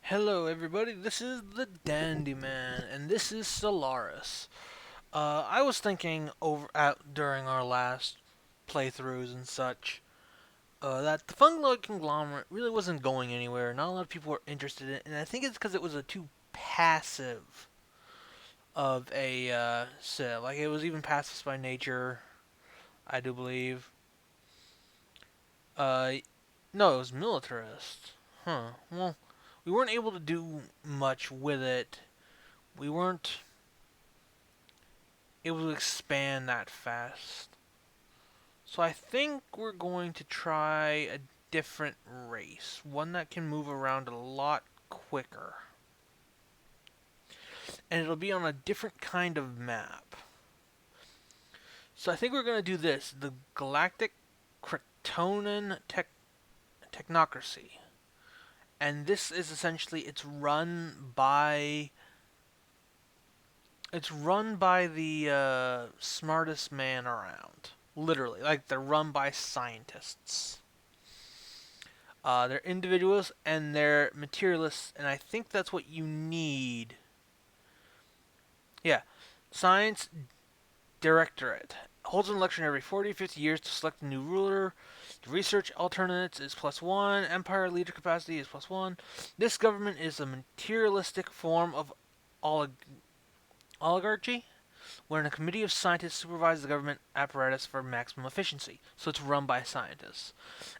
Hello everybody, this is the Dandyman, and this is Stellaris. I was thinking during our last playthroughs and such, that the Fungloid Conglomerate really wasn't going anywhere. Not a lot of people were interested in it, and I think it's because it was a too passive of a civ. Like, it was even pacifist by nature, I do believe. Uh, no, it was militarist. Huh. Well, we weren't able to do much with it. We weren't able to expand that fast. So I think we're going to try a different race, one that can move around a lot quicker. And it'll be on a different kind of map. So I think we're going to do this, the Galactic Kryptonian Technocracy. And this is essentially it's run by the smartest man around. Literally, like they're run by scientists. They're individualists and they're materialists, and I think that's what you need. Yeah, Science Directorate holds an election every 40 or 50 years to select a new ruler. The research alternates is +1. Empire leader capacity is +1. This government is a materialistic form of olig- oligarchy, wherein a committee of scientists supervises the government apparatus for maximum efficiency. So it's run by scientists.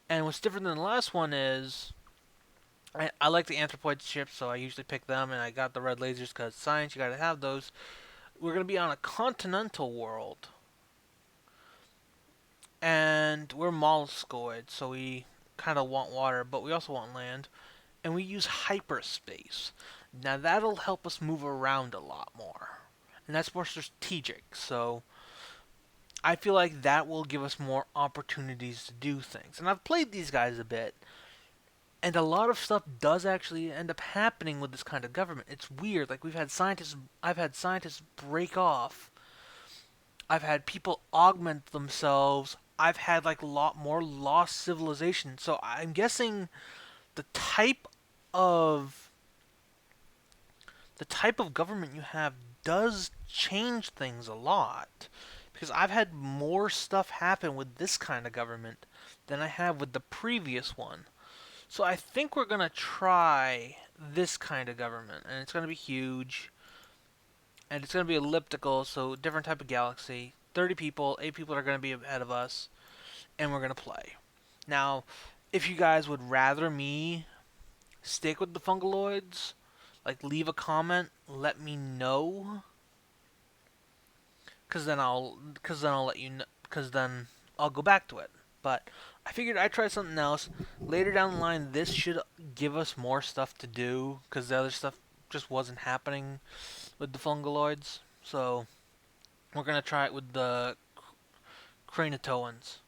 And what's different than the last one is I like the anthropoid ships, so I usually pick them, and I got the red lasers because science, you gotta have those. We're gonna be on a continental world, and we're molluscoid, so we kind of want water, but we also want land, and we use hyperspace. Now that'll help us move around a lot more, and that's more strategic. So I feel like that will give us more opportunities to do things. And I've played these guys a bit, and a lot of stuff does actually end up happening with this kind of government. It's weird. Like I've had scientists break off. I've had people augment themselves. I've had like a lot more lost civilization. So I'm guessing the type of the type of government you have does change things a lot. Because I've had more stuff happen with this kind of government than I have with the previous one. So I think we're gonna try this kind of government, and it's gonna be huge, and it's gonna be elliptical, so different type of galaxy. 30 people, 8 people are gonna be ahead of us, and we're gonna play. Now, if you guys would rather me stick with the fungaloids, like leave a comment, let me know, cause then I'll let you know, cause then I'll go back to it. But I figured I'd try something else. Later down the line, this should give us more stuff to do, because the other stuff just wasn't happening with the fungaloids. So we're gonna try it with the Kranatoans.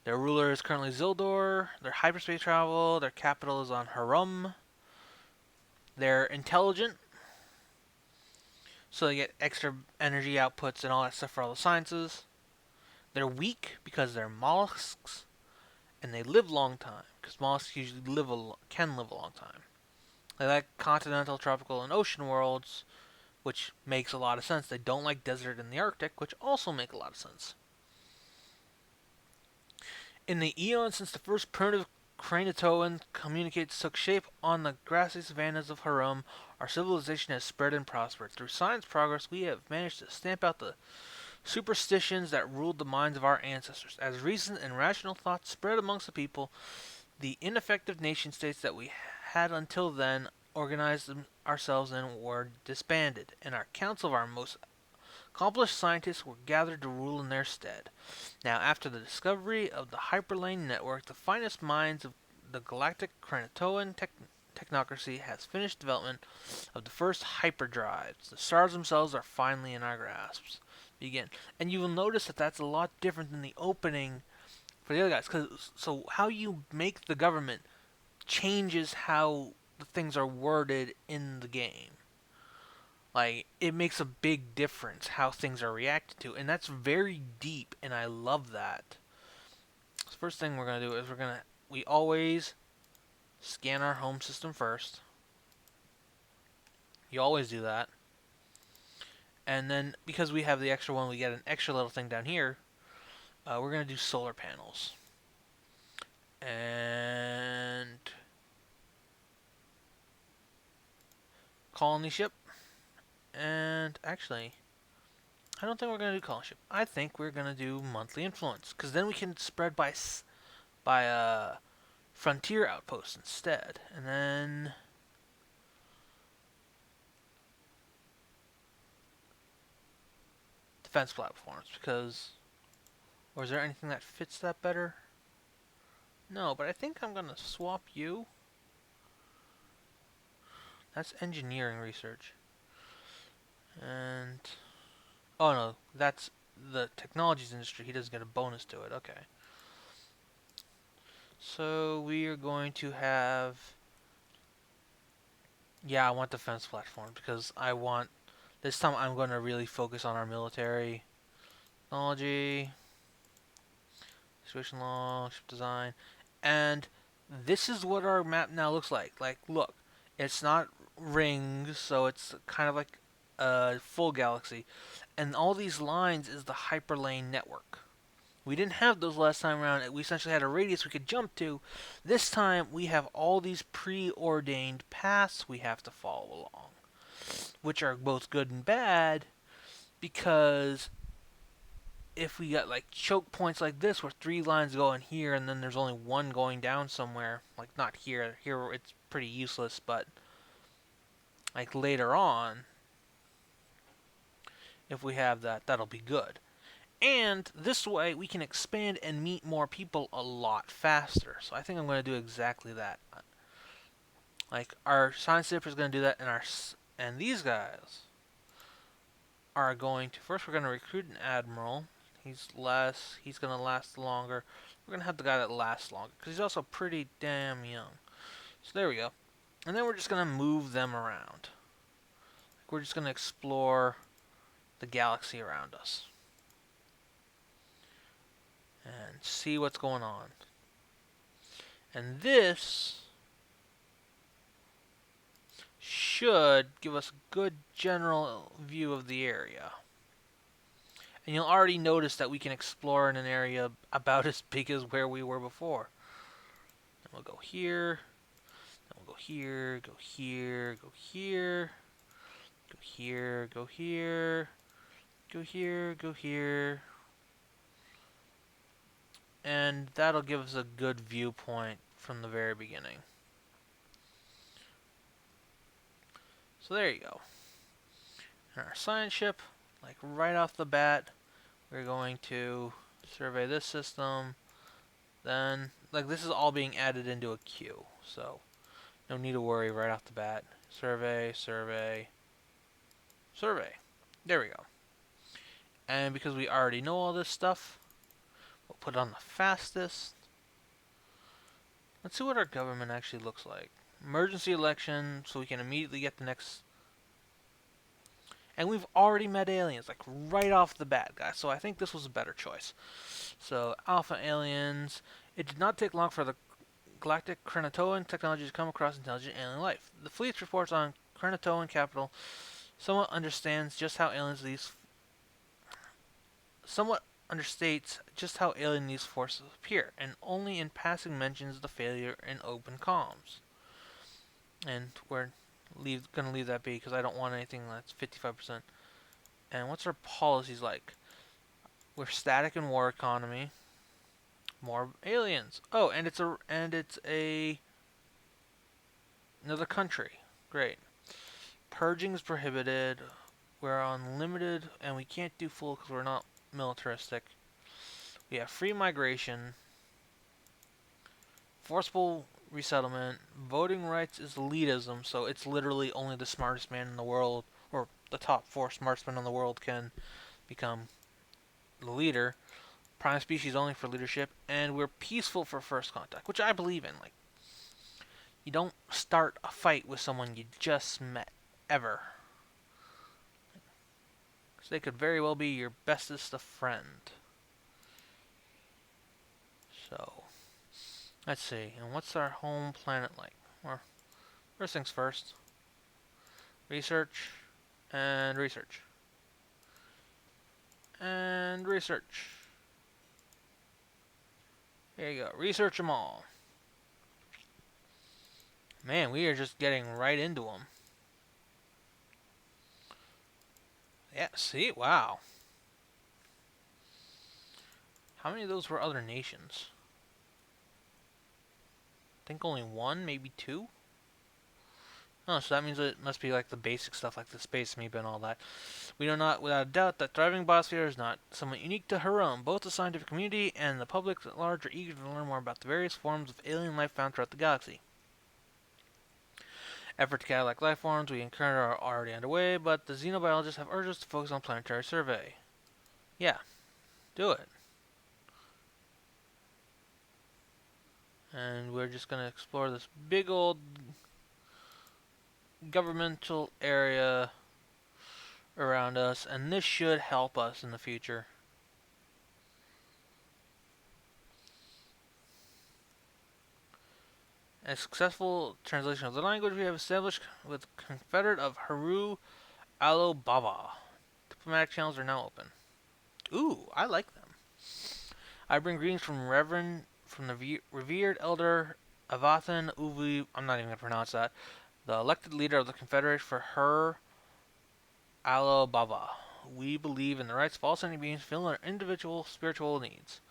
Their ruler is currently Zildor. Their hyperspace travel. Their capital is on Harum. They're intelligent, so they get extra energy outputs and all that stuff for all the sciences. They're weak because they're mollusks, and they live long time because mollusks usually can live a long time. They like continental, tropical, and ocean worlds, which makes a lot of sense. They don't like desert and the Arctic, which also make a lot of sense. In the eons since the first primitive Kranatoan communicates took shape on the grassy savannas of Harum, our civilization has spread and prospered. Through science progress, we have managed to stamp out the superstitions that ruled the minds of our ancestors. As reason and rational thought spread amongst the people, the ineffective nation states that we had until then organized ourselves in were disbanded, and our council of our most accomplished scientists were gathered to rule in their stead. Now, after the discovery of the Hyperlane Network, the finest minds of the galactic Kranatoan technocracy has finished development of the first hyperdrives. The stars themselves are finally in our grasps. Begin. And you will notice that that's a lot different than the opening for the other guys. So how you make the government changes how the things are worded in the game. Like, it makes a big difference how things are reacted to, and that's very deep, and I love that. So first thing we're gonna do is we always Scan our home system first. You always do that. And then, because we have the extra one, we get an extra little thing down here. We're going to do solar panels. And colony ship. And actually, I don't think we're going to do colony ship. I think we're going to do monthly influence. Because then we can spread by frontier outposts instead. And then defense platforms. Because, or is there anything that fits that better? No, but I think I'm going to swap you. That's engineering research. And, oh no, that's the technologies industry. He doesn't get a bonus to it. Okay. So we are going to have, yeah, I want defense platform because I want, this time I'm going to really focus on our military technology, situation law, ship design, and this is what our map now looks like. Like, look, it's not rings, so it's kind of like a full galaxy, and all these lines is the hyperlane network. We didn't have those last time around. We essentially had a radius we could jump to. This time we have all these preordained paths we have to follow along, which are both good and bad because if we got like choke points like this where three lines go in here and then there's only one going down somewhere, like not here. Here it's pretty useless, but like later on, if we have that, that'll be good. And this way, we can expand and meet more people a lot faster. So I think I'm going to do exactly that. Like, our science ship is going to do that, and these guys are going to... First, we're going to recruit an admiral. He's going to last longer. We're going to have the guy that lasts longer, because he's also pretty damn young. So there we go. And then we're just going to move them around. We're just going to explore the galaxy around us. And see what's going on. And this should give us a good general view of the area. And you'll already notice that we can explore in an area about as big as where we were before. Then we'll go here. Then we'll go here, go here, go here. Go here, go here. Go here, go here. And that'll give us a good viewpoint from the very beginning. So there you go. And our science ship, like right off the bat, we're going to survey this system. Then, like this is all being added into a queue, so no need to worry right off the bat. Survey, survey, survey. There we go. And because we already know all this stuff, we'll put it on the fastest. Let's see what our government actually looks like. Emergency election, so we can immediately get the next... And we've already met aliens, like right off the bat, guys. So I think this was a better choice. So, Alpha Aliens. It did not take long for the galactic Krenatoan technology to come across intelligent alien life. The fleet's reports on Krenatoan capital somewhat understands just how aliens these... somewhat understates just how alien these forces appear, and only in passing mentions the failure in open comms. And we're gonna leave that be because I don't want anything that's 55%. And what's our policies like? We're static in war economy. More aliens. Oh, and it's another country. Great. Purging is prohibited. We're on limited, and we can't do full because we're not militaristic. We have free migration. Forcible resettlement. Voting rights is elitism, so it's literally only the smartest man in the world, or the top 4 smartest men in the world can become the leader. Prime species only for leadership, and we're peaceful for first contact, which I believe in. Like, you don't start a fight with someone you just met, ever. Because they could very well be your bestest of friend. So, Let's see. And what's our home planet like? Well, first things first. Research and research and research. Here you go. Research them all. Man, we are just getting right into them. Yeah, see? Wow. How many of those were other nations? I think only one, maybe two? Oh, so that means it must be like the basic stuff like the space amoeba and all that. We know not without a doubt that thriving biosphere is not somewhat unique to her own. Both the scientific community and the public at large are eager to learn more about the various forms of alien life found throughout the galaxy. Effort to catalog life forms we encounter are already underway, but the xenobiologists have urged us to focus on planetary survey. Yeah, do it. And we're just going to explore this big old governmental area around us, and this should help us in the future. A successful translation of the language we have established with Confederate of Haru Alobaba. Diplomatic channels are now open. Ooh, I like them. I bring greetings from the revered elder Avathan Uvi. I'm not even gonna pronounce that. The elected leader of the Confederate for her Alobaba. We believe in the rights of all sentient beings to fulfill their individual spiritual needs.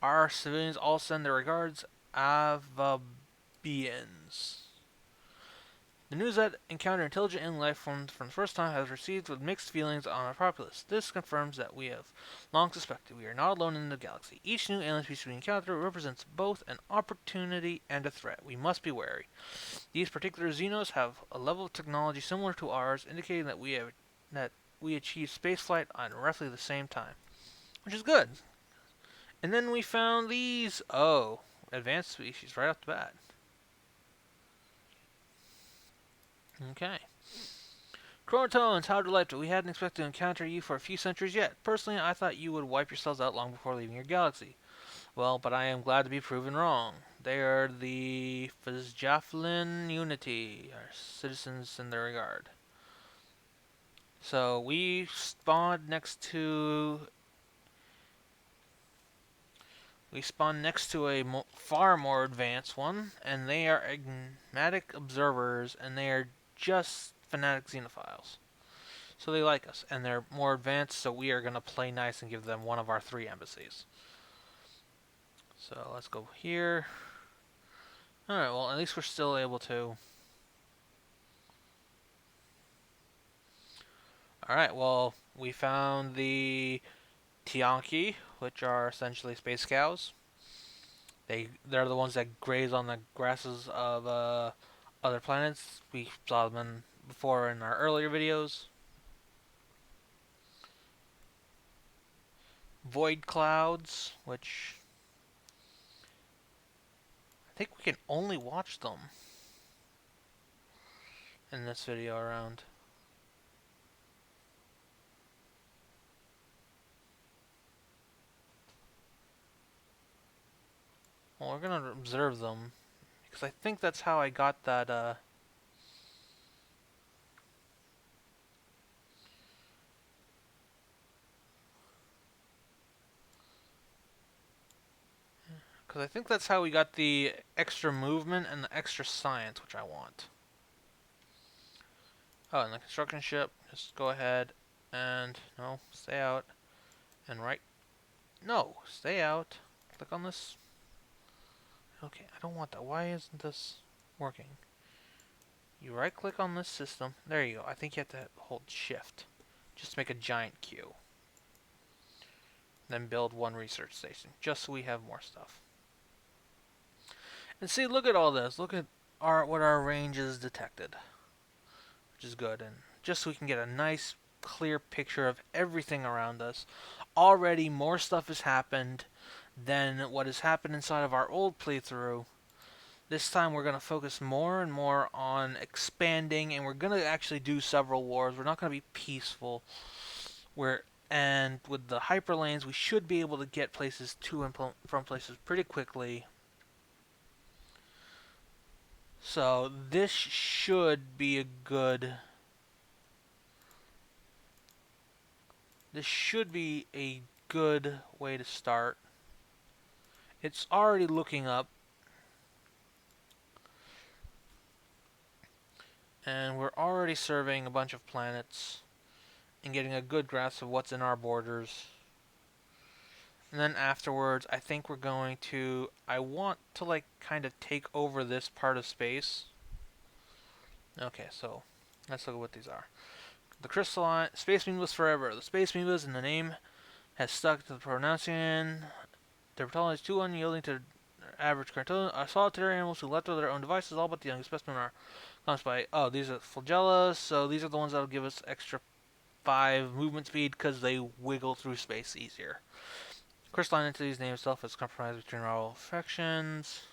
Our civilians all send their regards, Avabians. The news that encounter intelligent alien life forms for the first time has received with mixed feelings on our populace. This confirms that we have long suspected we are not alone in the galaxy. Each new alien species we encounter represents both an opportunity and a threat. We must be wary. These particular xenos have a level of technology similar to ours, indicating that we achieve spaceflight on roughly the same time, which is good. And then we found these. Oh, advanced species right off the bat. Okay. Chronotones, how delightful. We hadn't expected to encounter you for a few centuries yet. Personally, I thought you would wipe yourselves out long before leaving your galaxy. Well, but I am glad to be proven wrong. They are the Fizjaflin Unity, our citizens in their regard. So we spawned next to a far more advanced one, and they are enigmatic observers, and they are just fanatic xenophiles. So they like us, and they're more advanced, so we are going to play nice and give them one of our 3 embassies. So let's go here. Alright, well, at least we're still able to... Alright, well, we found the Tianki, which are essentially space cows. They're the ones that graze on the grasses of other planets. We saw them before in our earlier videos. Void clouds, which I think we can only watch them in this video around. Well, we're gonna observe them because I think that's how I got that. Because I think that's how we got the extra movement and the extra science, which I want. Oh, and the construction ship. Just go ahead and no, stay out and right. No, stay out. Click on this. Okay, I don't want that. Why isn't this working? You right click on this system. There you go. I think you have to hold shift. Just to make a giant queue. Then build one research station. Just so we have more stuff. And see, look at all this. Look at what our range is detected. Which is good. And just so we can get a nice, clear picture of everything around us. Already more stuff has happened than what has happened inside of our old playthrough. This time we're going to focus more and more on expanding, and we're going to actually do several wars. We're not going to be peaceful. We're And with the hyperlanes, we should be able to get places to and from places pretty quickly. So this should be a good... This should be a good way to start. It's already looking up. And we're already surveying a bunch of planets and getting a good grasp of what's in our borders. And then afterwards, I think we're going to... I want to, like, kind of take over this part of space. Okay, so let's look at what these are. The crystalline... Space Amoebas forever. The Space Amoebas in the name has stuck to the pronunciation. Their pathology is too unyielding to average cartoon. Are solitary animals who left to their own devices. All but the youngest specimen are caused by... Oh, these are flagella. So these are the ones that'll give us extra 5 movement speed because they wiggle through space easier. Crystalline entities name itself as compromise between rival factions.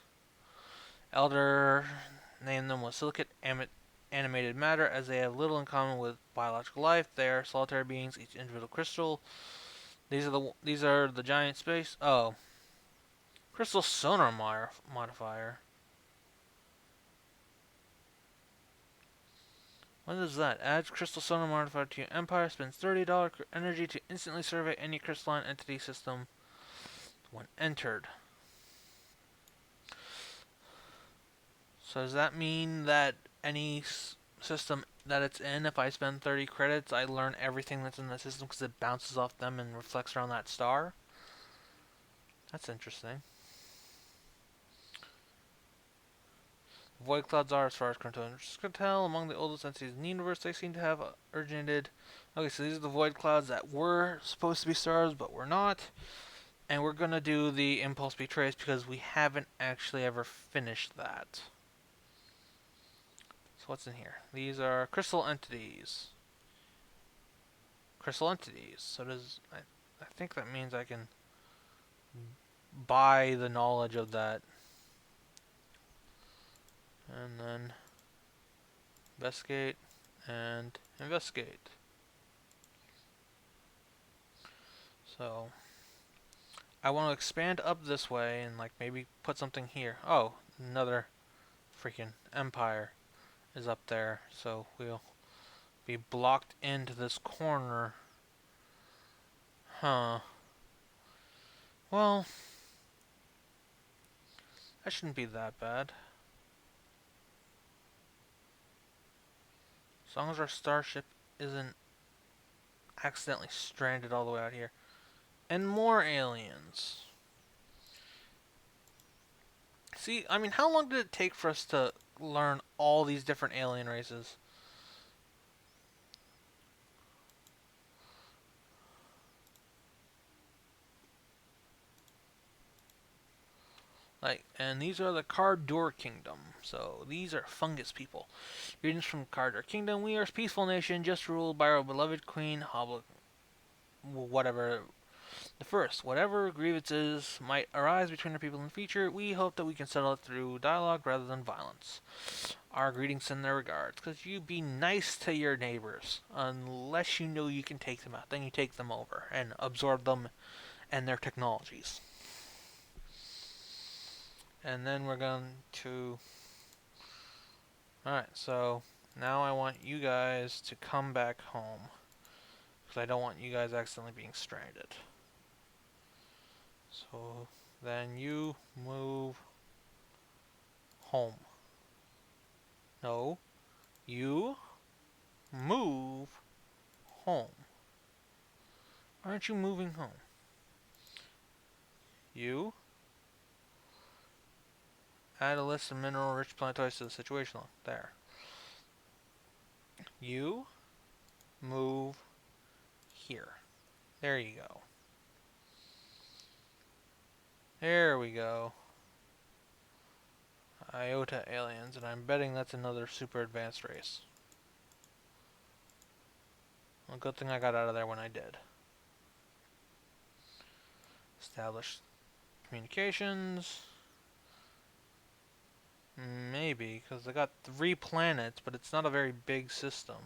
Elder named them with silicate animated matter as they have little in common with biological life. They are solitary beings, each individual crystal. These are the giant space. Oh, crystal sonar modifier. What is that? Adds crystal sonar modifier to your empire. Spends $30 energy to instantly survey any crystalline entity system when entered. So does that mean that any system that it's in, if I spend 30 credits, I learn everything that's in the system because it bounces off them and reflects around that star? That's interesting. Void clouds are, as far as current intelligence can tell, among the oldest entities in the universe. They seem to have originated... Okay, so these are the void clouds that were supposed to be stars, but were not. And we're going to do the impulse betrays because we haven't actually ever finished that. So what's in here? These are crystal entities. Crystal entities. So does... I think that means I can buy the knowledge of that. And then investigate and investigate. So I want to expand up this way and like maybe put something here. Oh, another freaking empire is up there. So we'll be blocked into this corner. Huh. Well, that shouldn't be that bad. As long as our starship isn't accidentally stranded all the way out here. And more aliens. See, I mean, how long did it take for us to learn all these different alien races? Like, and these are the Cardor Kingdom. So these are fungus people. Greetings from Cardor Kingdom. We are a peaceful nation, just ruled by our beloved queen, whatever. The first, whatever grievances might arise between our people in the future, we hope that we can settle it through dialogue rather than violence. Our greetings and their regards, because you be nice to your neighbors, unless you know you can take them out. Then you take them over and absorb them and their technologies. And then we're going to... Alright, so now I want you guys to come back home. Because I don't want you guys accidentally being stranded. So then you move home. No, you move home. Aren't you moving home? You add a list of mineral-rich planetoids to the situation log. There. You move here. There you go. There we go. Iota aliens, and I'm betting that's another super advanced race. Well, good thing I got out of there when I did. Establish communications. Maybe, because they got 3 planets, but it's not a very big system.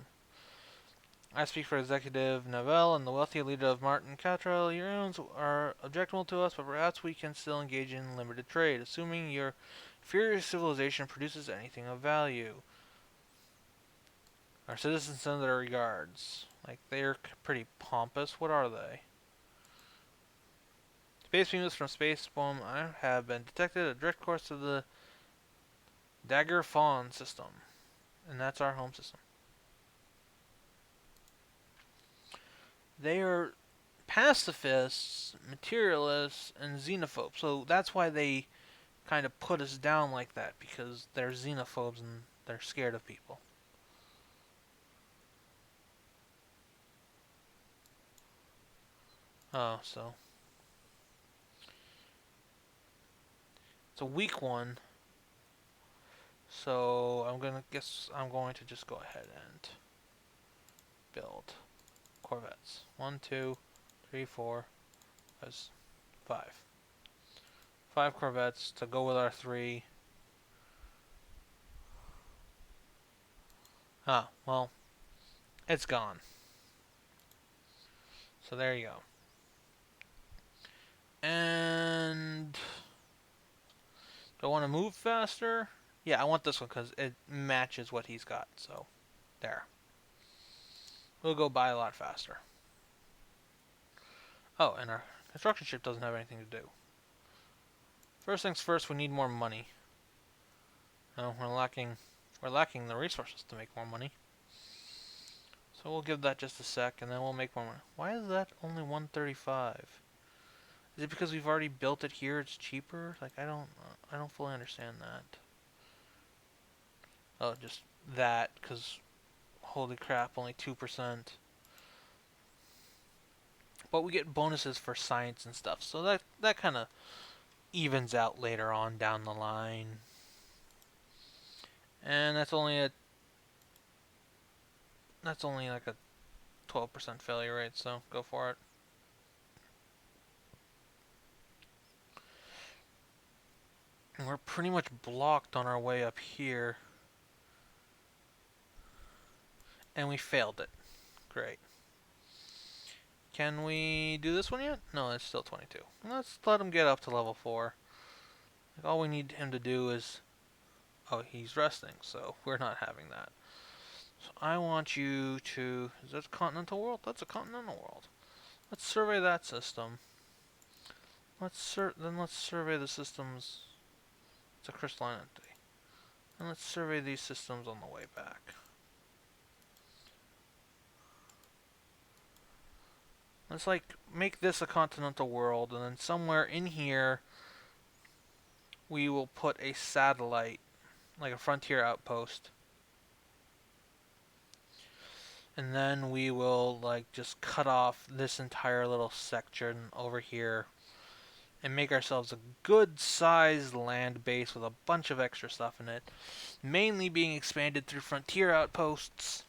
I speak for Executive Novell and the wealthy leader of Martin Cottrell. Your owners are objectionable to us, but perhaps we can still engage in limited trade, assuming your inferior civilization produces anything of value. Our citizens send their regards. Like, they're pretty pompous. What are they? Space beams from space bomb have been detected. A direct course to the Dagger Fawn system. And that's our home system. They are pacifists, materialists, and xenophobes. So that's why they kind of put us down like that, because they're xenophobes and they're scared of people. Oh, so it's a weak one. So I'm going to just go ahead and build corvettes. 1, 2, 3, 4, 5. 5 corvettes to go with our 3. Ah, well, it's gone. So there you go. And do I want to move faster? Yeah, I want this one because it matches what he's got. So there. We'll go by a lot faster. Oh, and our construction ship doesn't have anything to do. First things first, we need more money. No, we're lacking the resources to make more money. So we'll give that just a sec, and then we'll make more money. Why is that only 135? Is it because we've already built it here? It's cheaper? Like, I don't fully understand that. Oh, just that, because holy crap, only 2%. But we get bonuses for science and stuff, so that kind of evens out later on down the line. And that's only like a 12% failure rate, so go for it. And we're pretty much blocked on our way up here. And we failed it. Great. Can we do this one yet? No, it's still 22. Let's let him get up to level 4. Like, all we need him to do is... Oh, he's resting, so we're not having that. So I want you to... Is that a continental world? That's a continental world. Let's survey that system. Let's survey the systems... It's a crystalline entity. And let's survey these systems on the way back. Let's make this a continental world, and then somewhere in here we will put a satellite, like a frontier outpost. And then we will just cut off this entire little section over here and make ourselves a good sized land base with a bunch of extra stuff in it, mainly being expanded through frontier outposts.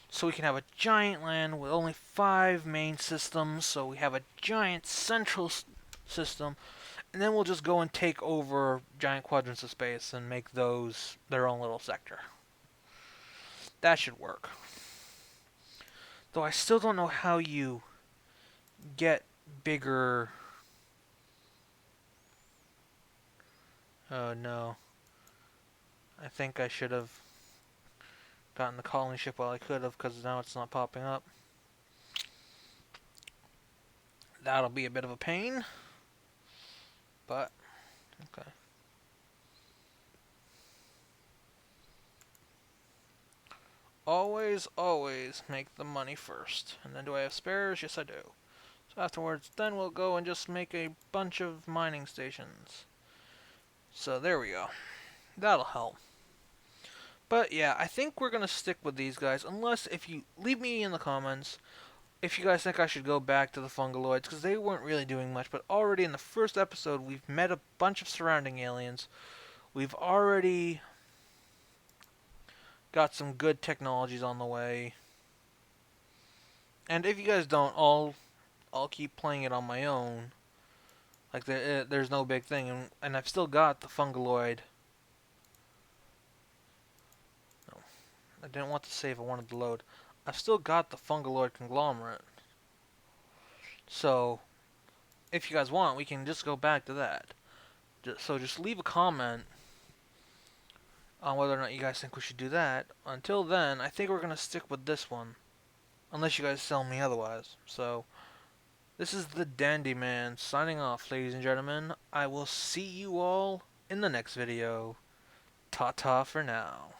So we can have a giant land with only 5 main systems, so we have a giant central system, and then we'll just go and take over giant quadrants of space and make those their own little sector. That should work. Though I still don't know how you get bigger... Oh no. I think I should have gotten the colony ship while I could have, because now it's not popping up. That'll be a bit of a pain. But, okay. Always, always make the money first. And then do I have spares? Yes, I do. So afterwards, then we'll go and just make a bunch of mining stations. So there we go. That'll help. But yeah, I think we're going to stick with these guys, unless if you leave me in the comments if you guys think I should go back to the Fungaloids, because they weren't really doing much, but already in the first episode we've met a bunch of surrounding aliens. We've already got some good technologies on the way. And if you guys don't, I'll keep playing it on my own. Like, there's no big thing, and I've still got the Fungaloid. No, I didn't want to save, I wanted to load. I've still got the Fungaloid conglomerate. So, if you guys want, we can just go back to that. So just leave a comment on whether or not you guys think we should do that. Until then, I think we're going to stick with this one. Unless you guys tell me otherwise. So, this is the TheDandyMan signing off, ladies and gentlemen. I will see you all in the next video. Ta-ta for now.